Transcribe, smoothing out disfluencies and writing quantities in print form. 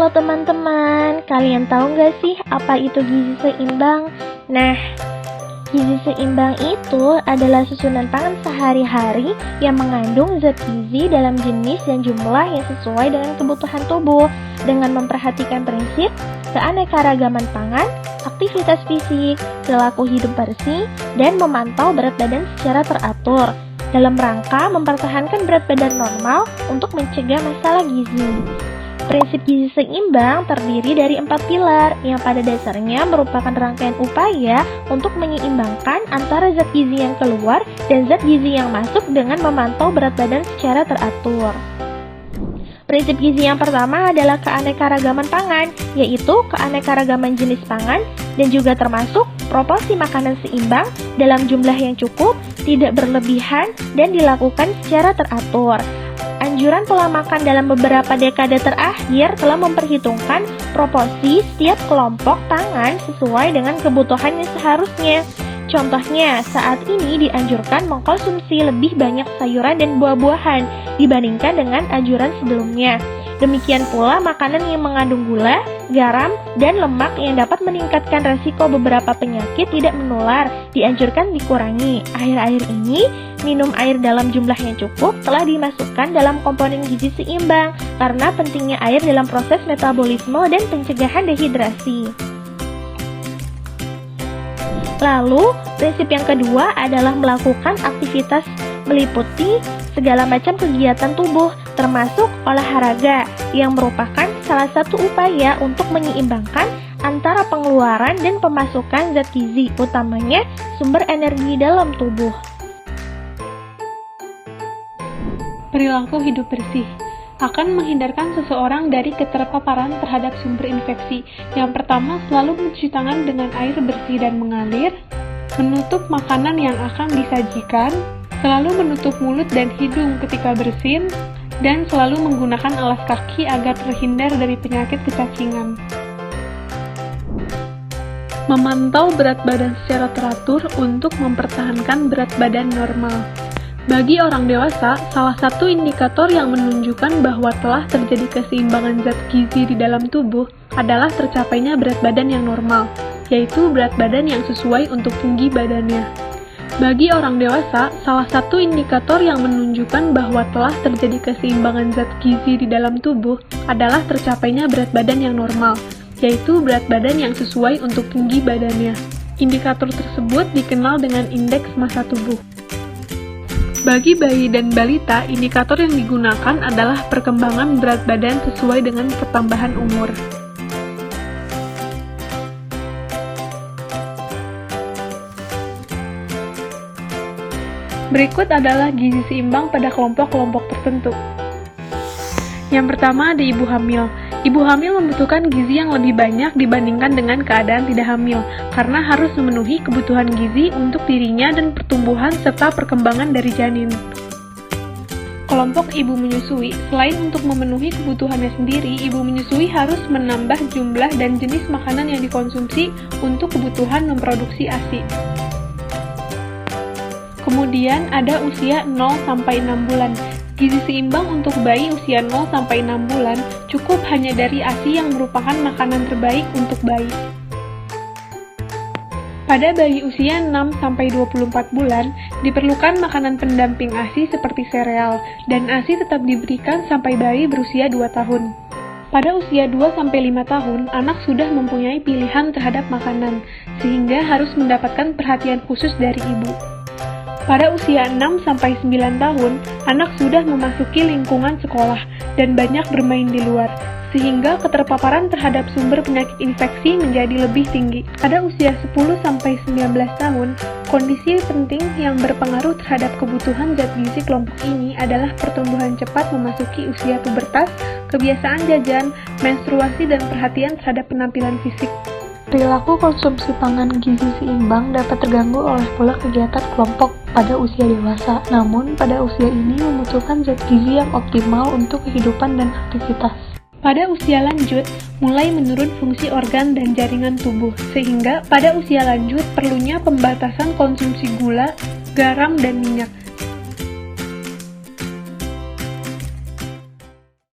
Halo teman-teman, kalian tahu nggak sih apa itu gizi seimbang? Nah, gizi seimbang itu adalah susunan pangan sehari-hari yang mengandung zat gizi dalam jenis dan jumlah yang sesuai dengan kebutuhan tubuh dengan memperhatikan prinsip keanekaragaman pangan, aktivitas fisik, perilaku hidup bersih, dan memantau berat badan secara teratur dalam rangka mempertahankan berat badan normal untuk mencegah masalah gizi. Prinsip gizi seimbang terdiri dari 4 pilar yang pada dasarnya merupakan rangkaian upaya untuk menyeimbangkan antara zat gizi yang keluar dan zat gizi yang masuk dengan memantau berat badan secara teratur. Prinsip gizi yang pertama adalah keanekaragaman pangan, yaitu keanekaragaman jenis pangan dan juga termasuk proporsi makanan seimbang dalam jumlah yang cukup, tidak berlebihan, dan dilakukan secara teratur. Anjuran pola makan dalam beberapa dekade terakhir telah memperhitungkan proporsi setiap kelompok pangan sesuai dengan kebutuhan yang seharusnya. Contohnya, saat ini dianjurkan mengkonsumsi lebih banyak sayuran dan buah-buahan dibandingkan dengan anjuran sebelumnya. Demikian pula makanan yang mengandung gula, garam, dan lemak yang dapat meningkatkan resiko beberapa penyakit tidak menular dianjurkan dikurangi. Akhir-akhir ini, minum air dalam jumlah yang cukup telah dimasukkan dalam komponen gizi seimbang karena pentingnya air dalam proses metabolisme dan pencegahan dehidrasi. Lalu, prinsip yang kedua adalah melakukan aktivitas meliputi segala macam kegiatan tubuh, termasuk olahraga, yang merupakan salah satu upaya untuk menyeimbangkan antara pengeluaran dan pemasukan zat gizi, utamanya sumber energi dalam tubuh. Perilaku hidup bersih akan menghindarkan seseorang dari keterpaparan terhadap sumber infeksi. Yang pertama, selalu mencuci tangan dengan air bersih dan mengalir, menutup makanan yang akan disajikan, selalu menutup mulut dan hidung ketika bersin, dan selalu menggunakan alas kaki agar terhindar dari penyakit kecacingan. Memantau berat badan secara teratur untuk mempertahankan berat badan normal. Bagi orang dewasa, salah satu indikator yang menunjukkan bahwa telah terjadi keseimbangan zat gizi di dalam tubuh adalah tercapainya berat badan yang normal, yaitu berat badan yang sesuai untuk tinggi badannya. Bagi orang dewasa, salah satu indikator yang menunjukkan bahwa telah terjadi keseimbangan zat gizi di dalam tubuh adalah tercapainya berat badan yang normal, yaitu berat badan yang sesuai untuk tinggi badannya. Indikator tersebut dikenal dengan indeks massa tubuh. Bagi bayi dan balita, indikator yang digunakan adalah perkembangan berat badan sesuai dengan pertambahan umur. Berikut adalah gizi seimbang pada kelompok-kelompok tertentu. Yang pertama ada ibu hamil. Ibu hamil membutuhkan gizi yang lebih banyak dibandingkan dengan keadaan tidak hamil, karena harus memenuhi kebutuhan gizi untuk dirinya dan pertumbuhan serta perkembangan dari janin. Kelompok ibu menyusui, selain untuk memenuhi kebutuhannya sendiri, ibu menyusui harus menambah jumlah dan jenis makanan yang dikonsumsi untuk kebutuhan memproduksi ASI. Kemudian ada usia 0-6 bulan. Gizi seimbang untuk bayi usia 0-6 bulan cukup hanya dari ASI yang merupakan makanan terbaik untuk bayi. Pada bayi usia 6-24 bulan, diperlukan makanan pendamping ASI seperti sereal, dan ASI tetap diberikan sampai bayi berusia 2 tahun. Pada usia 2-5 tahun, anak sudah mempunyai pilihan terhadap makanan, sehingga harus mendapatkan perhatian khusus dari ibu. Pada usia 6-9 tahun, anak sudah memasuki lingkungan sekolah dan banyak bermain di luar, sehingga keterpaparan terhadap sumber penyakit infeksi menjadi lebih tinggi. Pada usia 10-19 tahun, kondisi penting yang berpengaruh terhadap kebutuhan zat gizi kelompok ini adalah pertumbuhan cepat memasuki usia pubertas, kebiasaan jajan, menstruasi, dan perhatian terhadap penampilan fisik. Perilaku konsumsi pangan gizi seimbang dapat terganggu oleh pola kegiatan kelompok pada usia dewasa, namun pada usia ini membutuhkan zat gizi yang optimal untuk kehidupan dan aktivitas. Pada usia lanjut, mulai menurun fungsi organ dan jaringan tubuh, sehingga pada usia lanjut perlunya pembatasan konsumsi gula, garam, dan minyak.